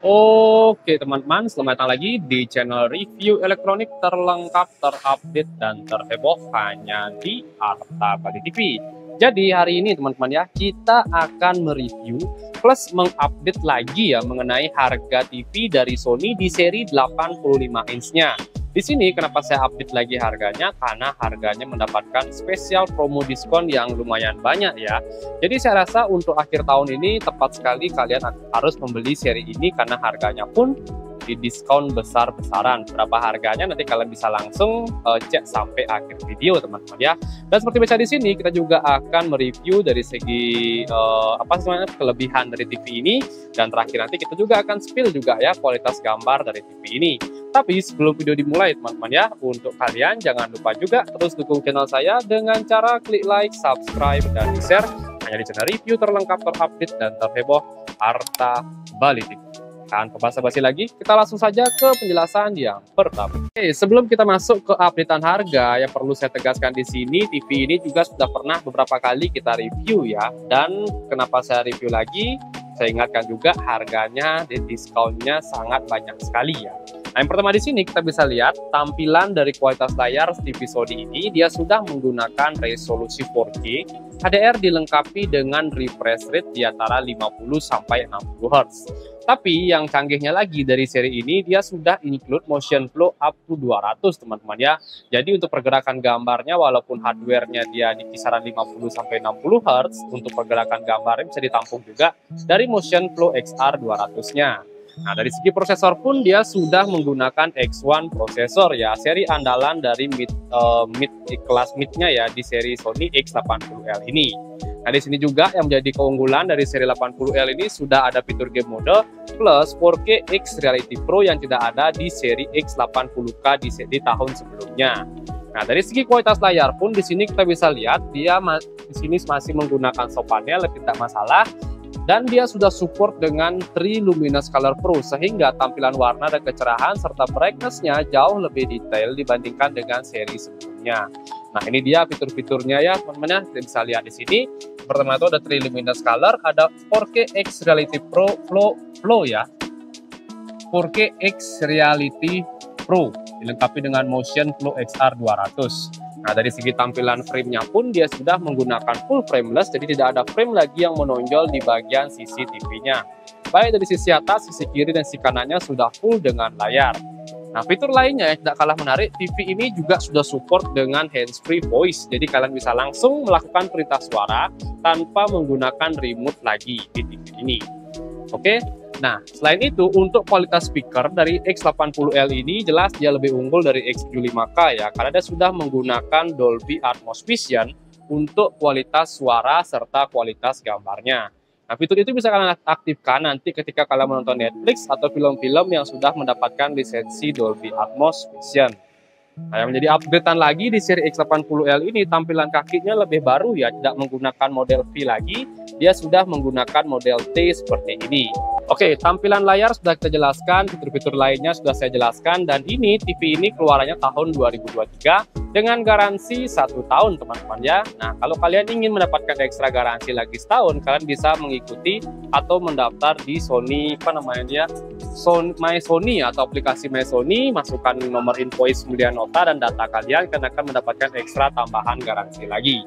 Oke teman-teman, selamat datang lagi di channel review elektronik terlengkap, terupdate, dan terheboh hanya di Arta Bali TV. Jadi hari ini teman-teman ya, kita akan mereview plus mengupdate lagi ya mengenai harga TV dari Sony di seri 85 inch-nya. Di sini kenapa saya update lagi harganya? Karena harganya mendapatkan spesial promo diskon yang lumayan banyak ya. Jadi saya rasa untuk akhir tahun ini tepat sekali kalian harus membeli seri ini karena harganya pun di diskon besar-besaran. Berapa harganya nanti kalian bisa langsung cek sampai akhir video teman-teman ya. Dan seperti biasa di sini kita juga akan mereview dari segi kelebihan dari TV ini, dan terakhir nanti kita juga akan spill juga ya kualitas gambar dari TV ini. Tapi sebelum video dimulai teman-teman ya, untuk kalian jangan lupa juga terus dukung channel saya dengan cara klik like, subscribe, dan share hanya di channel review terlengkap, terupdate, dan terheboh Arta Bali TV. Tanpa basa-basi lagi, kita langsung saja ke penjelasan yang pertama. Oke, sebelum kita masuk ke updatean harga, yang perlu saya tegaskan di sini, TV ini juga sudah pernah beberapa kali kita review ya. Dan kenapa saya review lagi? Saya ingatkan juga harganya di diskonnya sangat banyak sekali ya. Nah, yang pertama di sini kita bisa lihat tampilan dari kualitas layar TV Sony ini, dia sudah menggunakan resolusi 4K, HDR dilengkapi dengan refresh rate di antara 50 sampai 60 Hz. Tapi yang canggihnya lagi dari seri ini, dia sudah include motion flow up to 200 teman-teman ya. Jadi untuk pergerakan gambarnya walaupun hardware-nya dia di kisaran 50 sampai 60 Hz, untuk pergerakan gambarnya bisa ditampung juga dari motion flow XR 200-nya. Nah, dari segi prosesor pun dia sudah menggunakan X1 prosesor ya, seri andalan dari kelas mid-nya ya di seri Sony X80L ini. Nah, di sini juga yang menjadi keunggulan dari seri 80L ini sudah ada fitur game mode plus 4K X Reality Pro yang tidak ada di seri X80K di tahun sebelumnya. Nah, dari segi kualitas layar pun di sini kita bisa lihat dia di sini masih menggunakan soft panel, tidak masalah. Dan dia sudah support dengan True Luminous Color Pro sehingga tampilan warna dan kecerahan serta brightness-nya jauh lebih detail dibandingkan dengan seri sebelumnya. Nah, ini dia fitur-fiturnya ya teman-teman ya, kita bisa lihat di sini. Pertama itu ada True Luminous Color, ada 4K X Reality Pro Flow ya. 4K X Reality Pro dilengkapi dengan Motion Flow XR 200. Nah, dari segi tampilan frame-nya pun dia sudah menggunakan full frameless, jadi tidak ada frame lagi yang menonjol di bagian sisi TV-nya. Baik dari sisi atas, sisi kiri, dan sisi kanannya sudah full dengan layar. Nah, fitur lainnya yang tidak kalah menarik, TV ini juga sudah support dengan hands-free voice. Jadi kalian bisa langsung melakukan perintah suara tanpa menggunakan remote lagi di TV ini. Oke. Nah, selain itu untuk kualitas speaker dari X80L ini jelas dia lebih unggul dari X75K ya, karena dia sudah menggunakan Dolby Atmos Vision untuk kualitas suara serta kualitas gambarnya. Nah, fitur itu bisa kalian aktifkan nanti ketika kalian menonton Netflix atau film-film yang sudah mendapatkan lisensi Dolby Atmos Vision. Nah, yang menjadi updatean lagi di seri X80L ini, tampilan kakinya lebih baru ya, tidak menggunakan model V lagi, dia sudah menggunakan model T seperti ini. Oke, tampilan layar sudah kita jelaskan, fitur-fitur lainnya sudah saya jelaskan, dan ini TV ini keluarannya tahun 2023 dengan garansi 1 tahun teman-teman ya. Nah, kalau kalian ingin mendapatkan ekstra garansi lagi setahun, kalian bisa mengikuti atau mendaftar di Sony My Sony atau aplikasi My Sony, masukkan nomor invoice kemudian nota dan data kalian, kalian akan mendapatkan ekstra tambahan garansi lagi.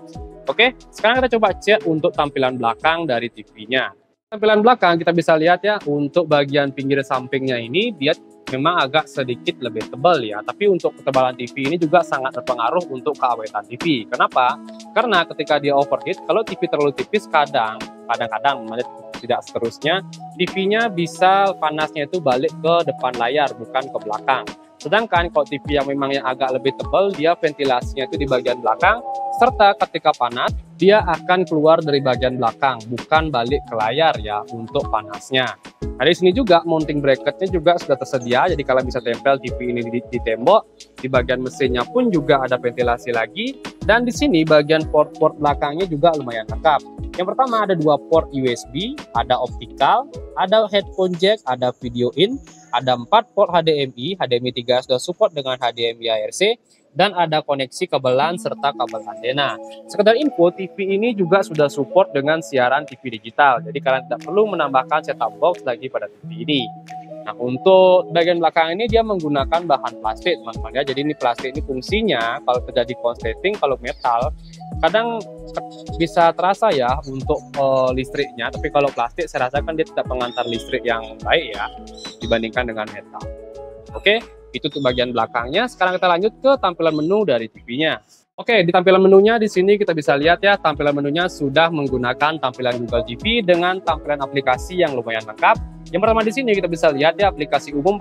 Oke, sekarang kita coba cek untuk tampilan belakang dari TV-nya. Tampilan belakang kita bisa lihat ya, untuk bagian pinggir sampingnya ini dia memang agak sedikit lebih tebal ya, tapi untuk ketebalan TV ini juga sangat berpengaruh untuk keawetan TV. Kenapa? Karena ketika dia overheat, kalau TV terlalu tipis kadang-kadang tidak seterusnya, TV-nya bisa panasnya itu balik ke depan layar bukan ke belakang. Sedangkan kalau TV yang memang yang agak lebih tebal, dia ventilasinya itu di bagian belakang, serta ketika panas dia akan keluar dari bagian belakang, bukan balik ke layar ya untuk panasnya. Nah, di sini juga mounting bracketnya juga sudah tersedia, jadi kalian bisa tempel TV ini di tembok. Di bagian mesinnya pun juga ada ventilasi lagi, dan di sini bagian port-port belakangnya juga lumayan lengkap. Yang pertama ada 2 port USB, ada optical, ada headphone jack, ada video in, ada 4 port HDMI, HDMI 3 sudah support dengan HDMI ARC, dan ada koneksi kabel LAN serta kabel antena. Sekedar info, TV ini juga sudah support dengan siaran TV digital, jadi kalian tidak perlu menambahkan setup box lagi pada TV ini. Nah, untuk bagian belakang ini dia menggunakan bahan plastik, teman-teman ya. Jadi ini plastik ini fungsinya kalau terjadi konsleting, kalau metal kadang bisa terasa ya untuk listriknya, tapi kalau plastik saya rasakan dia tidak pengantar listrik yang baik ya dibandingkan dengan metal. Oke, itu tuh bagian belakangnya. Sekarang kita lanjut ke tampilan menu dari TV-nya. Oke, di tampilan menunya di sini kita bisa lihat ya, tampilan menunya sudah menggunakan tampilan Google TV dengan tampilan aplikasi yang lumayan lengkap. Yang pertama di sini kita bisa lihat ya aplikasi umum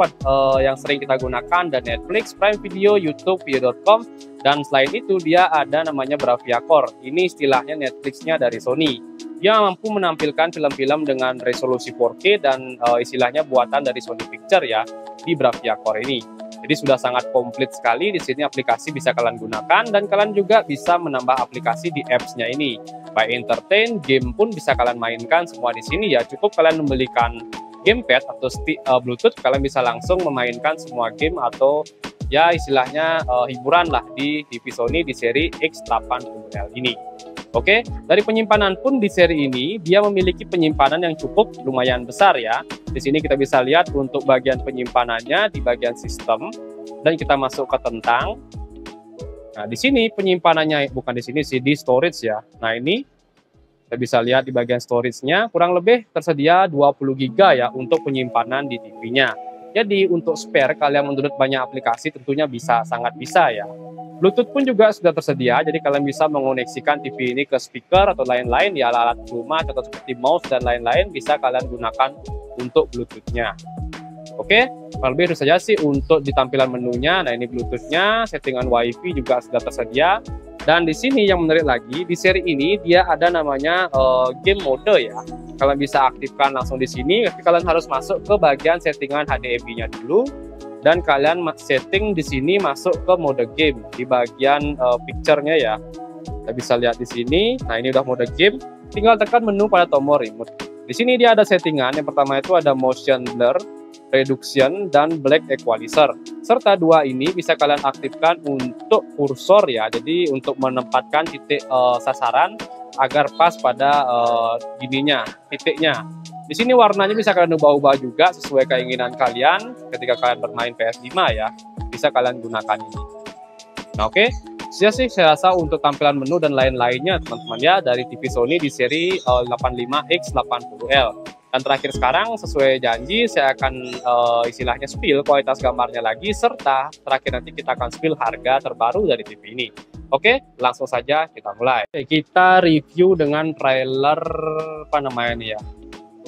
yang sering kita gunakan, dan Netflix, Prime Video, YouTube, Video.com, dan selain itu dia ada namanya Bravia Core. Ini istilahnya Netflix-nya dari Sony. Dia mampu menampilkan film-film dengan resolusi 4K dan istilahnya buatan dari Sony Picture ya di Bravia Core ini. Jadi sudah sangat komplit sekali. Di sini aplikasi bisa kalian gunakan, dan kalian juga bisa menambah aplikasi di apps-nya ini. By Entertain, game pun bisa kalian mainkan semua di sini ya. Cukup kalian membelikan gamepad atau Bluetooth, kalian bisa langsung memainkan semua game atau ya istilahnya hiburan lah di TV Sony di seri X80L ini. Oke, dari penyimpanan pun di seri ini dia memiliki penyimpanan yang cukup lumayan besar ya. Di sini kita bisa lihat untuk bagian penyimpanannya di bagian sistem, dan kita masuk ke tentang. Nah, di sini penyimpanannya bukan di sini sih, di storage ya. Nah, ini kita bisa lihat di bagian storage-nya kurang lebih tersedia 20 GB ya untuk penyimpanan di TV-nya. Jadi untuk spare kalian mendownload banyak aplikasi tentunya sangat bisa ya. Bluetooth pun juga sudah tersedia, jadi kalian bisa mengoneksikan TV ini ke speaker atau lain-lain ya, alat rumah atau seperti mouse dan lain-lain bisa kalian gunakan untuk Bluetooth-nya. Oke, lebih itu saja sih untuk di tampilan menunya. Nah, ini Bluetooth-nya, settingan WiFi juga sudah tersedia. Dan di sini yang menarik lagi, di seri ini dia ada namanya game mode ya. Kalian bisa aktifkan langsung di sini, tapi kalian harus masuk ke bagian settingan HDMI-nya dulu. Dan kalian setting di sini masuk ke mode game di bagian picture-nya ya. Kita bisa lihat di sini. Nah, ini udah mode game. Tinggal tekan menu pada tombol remote. Di sini dia ada settingan. Yang pertama itu ada motion blur, reduction, dan black equalizer. Serta dua ini bisa kalian aktifkan untuk kursor ya. Jadi untuk menempatkan titik sasaran agar pas pada titiknya. Di sini warnanya bisa kalian ubah-ubah juga sesuai keinginan kalian ketika kalian bermain PS5 ya. Bisa kalian gunakan ini. Nah, oke. Saya rasa untuk tampilan menu dan lain-lainnya teman-teman ya dari TV Sony di seri 85X80L. Dan terakhir sekarang sesuai janji saya akan istilahnya spill kualitas gambarnya lagi, serta terakhir nanti kita akan spill harga terbaru dari TV ini. Oke, langsung saja kita mulai. Kita review dengan trailer apa namanya ini ya.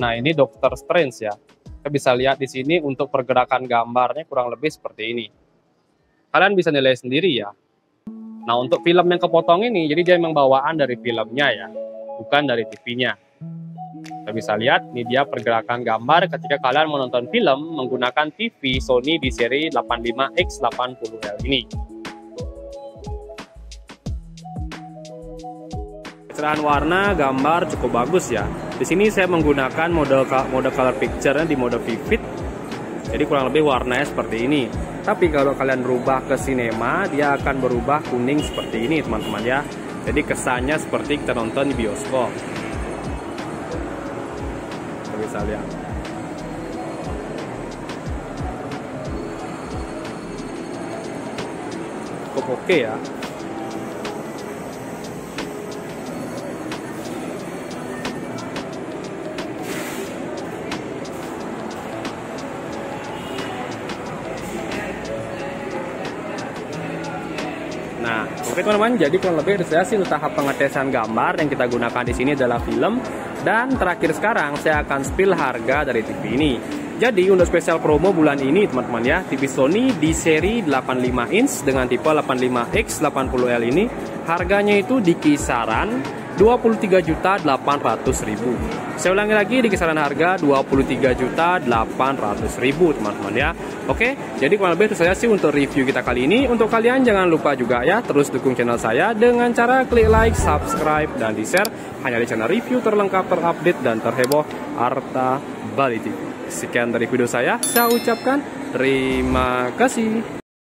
Nah, ini Doctor Strange ya. Kita bisa lihat di sini untuk pergerakan gambarnya kurang lebih seperti ini. Kalian bisa nilai sendiri ya. Nah, untuk film yang kepotong ini, jadi dia memang bawaan dari filmnya ya, bukan dari TV-nya. Kita bisa lihat, ini dia pergerakan gambar ketika kalian menonton film menggunakan TV Sony di seri 85X80L ini. Pencerahan warna gambar cukup bagus ya. Di sini saya menggunakan mode color picture di mode vivid. Jadi kurang lebih warnanya seperti ini. Tapi kalau kalian rubah ke sinema, dia akan berubah kuning seperti ini teman-teman ya. Jadi kesannya seperti kita nonton di bioskop. Kita bisa lihat. Cukup oke ya. Nah, oke teman-teman, jadi kurang lebih saya sih tahap pengetesan gambar yang kita gunakan di sini adalah film. Dan terakhir sekarang saya akan spill harga dari TV ini. Jadi untuk spesial promo bulan ini teman-teman ya, TV Sony di seri 85 inch dengan tipe 85X80L ini harganya itu di kisaran 23.800.000. Saya ulangi lagi, di kisaran harga 23.800.000 teman-teman ya. Oke, jadi kurang lebih itu saja sih untuk review kita kali ini. Untuk kalian jangan lupa juga ya terus dukung channel saya dengan cara klik like, subscribe, dan di-share hanya di channel review terlengkap, terupdate, dan terheboh Arta Bali TV. Sekian dari video saya ucapkan terima kasih.